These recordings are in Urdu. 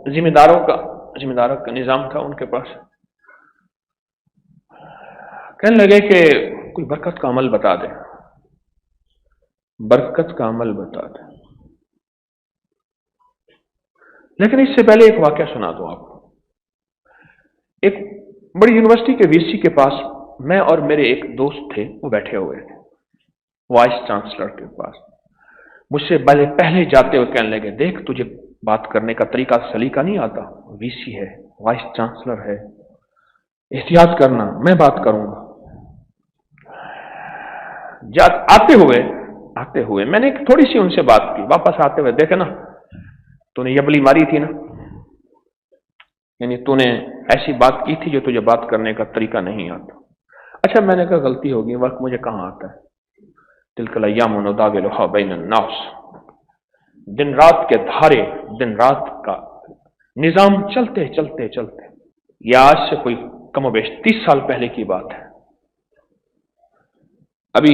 ذمہ داروں کا نظام تھا ان کے پاس. کہنے لگے کہ کوئی برکت کا عمل بتا دے، برکت کا عمل بتا دے. لیکن اس سے پہلے ایک واقعہ سنا دوں آپ کو. ایک بڑی یونیورسٹی کے وی سی کے پاس میں اور میرے ایک دوست تھے، وہ بیٹھے ہوئے تھے وائس چانسلر کے پاس. مجھ سے پہلے جاتے ہوئے کہنے لگے، دیکھ تجھے بات کرنے کا طریقہ سلیقہ نہیں آتا، وی سی ہے، وائس چانسلر ہے، احتیاط کرنا، میں بات کروں گا. آتے ہوئے میں نے تھوڑی سی ان سے بات کی. واپس آتے ہوئے دیکھے نا، تو نے یبلی ماری تھی نا، یعنی تو نے ایسی بات کی تھی جو تجھے بات کرنے کا طریقہ نہیں آتا. اچھا، میں نے کہا غلطی ہوگی، وقت مجھے کہاں آتا ہے. تلک الایام نداولها بین الناس، دن رات کے دھارے، دن رات کا نظام چلتے چلتے چلتے، یہ آج سے کوئی کم و بیش 30 سال پہلے کی بات ہے. ابھی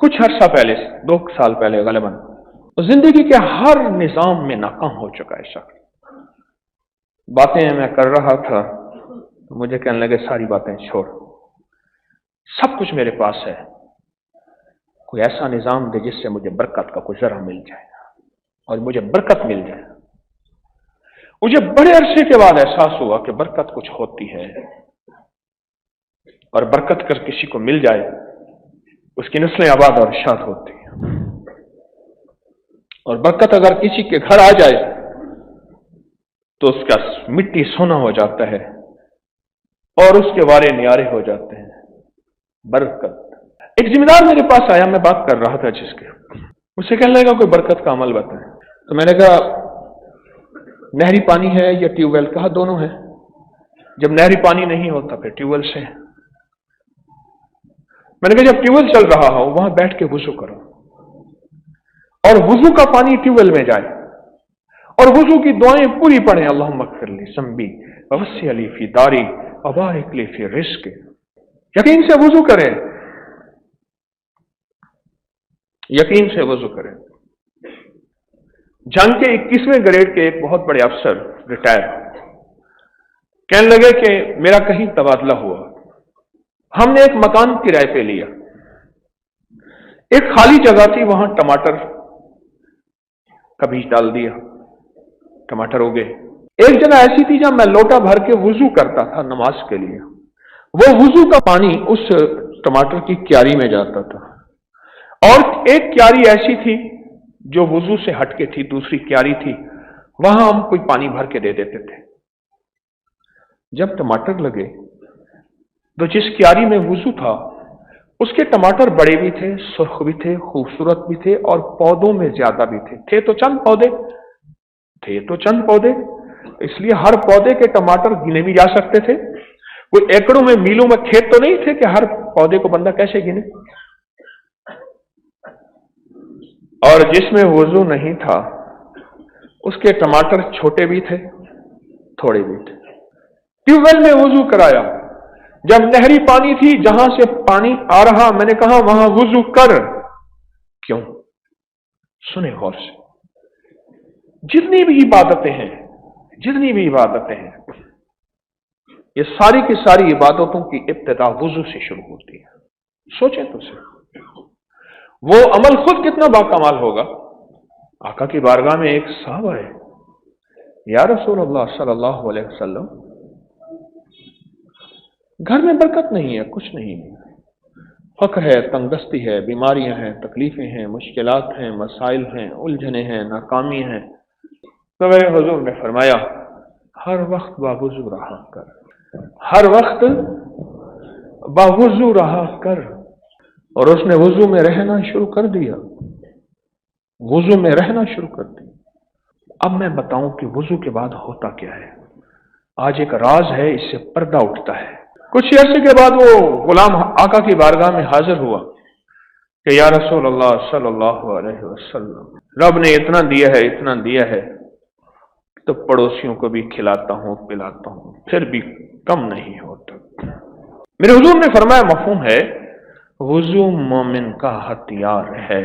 کچھ عرصہ پہلے، 2 سال پہلے غالباً، زندگی کے ہر نظام میں ناکام ہو چکا ہے شخص. باتیں میں کر رہا تھا، مجھے کہنے لگے ساری باتیں چھوڑ، سب کچھ میرے پاس ہے، کوئی ایسا نظام دے جس سے مجھے برکت کا کوئی ذرہ مل جائے اور مجھے برکت مل جائے. مجھے بڑے عرصے کے بعد احساس ہوا کہ برکت کچھ ہوتی ہے، اور برکت کر کسی کو مل جائے اس کی نسلیں آباد اور شاد ہوتی ہیں. اور برکت اگر کسی کے گھر آ جائے تو اس کا مٹی سونا ہو جاتا ہے اور اس کے وارے نیارے ہو جاتے ہیں. برکت. ایک ذمہ دار میرے پاس آیا، میں بات کر رہا تھا جس کے، مجھ سے کہنے لگا کوئی برکت کا عمل بتائیں. تو میں نے کہا نہری پانی ہے یا ٹیوب ویل؟ کہا دونوں ہے. جب نہری پانی نہیں ہوتا پھر ٹیوب ویل سے. میں نے کہا جب ٹیوب ویل چل رہا ہو وہاں بیٹھ کے وضو کرو، اور وضو کا پانی ٹیوب ویل میں جائے، اور وضو کی دعائیں پوری پڑھیں. اللہم اغفر لی ذنبی ووسع لی فی داری وبارک لی فی رزقی. یقین سے وضو کریں، یقین سے وضو کریں. جنگ کے 21ویں گریڈ کے ایک بہت بڑے افسر ریٹائر کہنے لگے کہ میرا کہیں تبادلہ ہوا، ہم نے ایک مکان کرائے پہ لیا، ایک خالی جگہ تھی، وہاں ٹماٹر کا بیج ڈال دیا، ٹماٹر ہو گئے. ایک جگہ ایسی تھی جہاں میں لوٹا بھر کے وضو کرتا تھا نماز کے لیے، وہ وضو کا پانی اس ٹماٹر کی کیاری میں جاتا تھا. اور ایک کیاری ایسی تھی جو وضو سے ہٹ کے تھی، دوسری کیاری تھی، وہاں ہم کوئی پانی بھر کے دے دیتے تھے. جب ٹماٹر لگے تو جس کیاری میں وضو تھا اس کے ٹماٹر بڑے بھی تھے، سرخ بھی تھے، خوبصورت بھی تھے، اور پودوں میں زیادہ بھی تھے. تھے تو چند پودے، اس لیے ہر پودے کے ٹماٹر گنے بھی جا سکتے تھے. کوئی ایکڑوں میں میلوں میں کھیت تو نہیں تھے کہ ہر پودے کو بندہ کیسے گنے. اور جس میں وضو نہیں تھا اس کے ٹماٹر چھوٹے بھی تھے، تھوڑے بھی تھے. ٹیوب ویل میں وضو کرایا، جب نہری پانی تھی جہاں سے پانی آ رہا، میں نے کہا وہاں وضو کر. کیوں؟ سنے غور سے. جتنی بھی عبادتیں ہیں، یہ ساری کی ساری عبادتوں کی ابتدا وضو سے شروع ہوتی ہے. سوچیں تو صحیح، وہ عمل خود کتنا باکمال ہوگا. آقا کی بارگاہ میں ایک صحابہ ہے، یا رسول اللہ صلی اللہ علیہ وسلم، گھر میں برکت نہیں ہے، کچھ نہیں ہے، فقر ہے، تنگ دستی ہے، بیماریاں ہیں، تکلیفیں ہیں، مشکلات ہیں، مسائل ہیں، الجھنیں ہیں، ناکامی ہیں. تو میرے حضور نے فرمایا ہر وقت باوضو رہا کر، ہر وقت باوضو رہا کر. اور اس نے وضو میں رہنا شروع کر دیا. اب میں بتاؤں کہ وضو کے بعد ہوتا کیا ہے. آج ایک راز ہے، اس سے پردہ اٹھتا ہے. کچھ عرصے کے بعد وہ غلام آقا کی بارگاہ میں حاضر ہوا کہ یا رسول اللہ صلی اللہ علیہ وسلم، رب نے اتنا دیا ہے تو پڑوسیوں کو بھی کھلاتا ہوں پلاتا ہوں، پھر بھی کم نہیں ہوتا. میرے حضور نے فرمایا مفہوم ہے، وضو مومن کا ہتھیار ہے.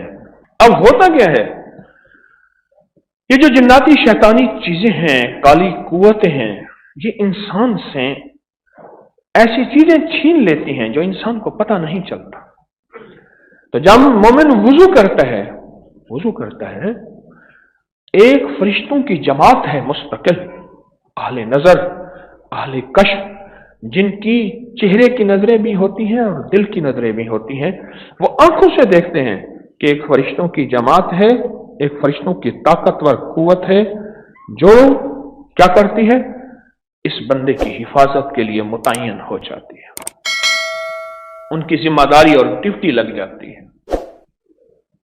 اب ہوتا کیا ہے، یہ جو جناتی شیطانی چیزیں ہیں، کالی قوتیں ہیں، یہ انسان سے ایسی چیزیں چھین لیتی ہیں جو انسان کو پتہ نہیں چلتا۔ تو جب مومن وضو کرتا ہے ایک فرشتوں کی جماعت ہے مستقل، اہل نظر، اہل کشف، جن کی چہرے کی نظریں بھی ہوتی ہیں اور دل کی نظریں بھی ہوتی ہیں، وہ آنکھوں سے دیکھتے ہیں کہ ایک فرشتوں کی جماعت ہے، ایک فرشتوں کی طاقتور قوت ہے جو کیا کرتی ہے، اس بندے کی حفاظت کے لیے متعین ہو جاتی ہے، ان کی ذمہ داری اور ڈیوٹی لگ جاتی ہے۔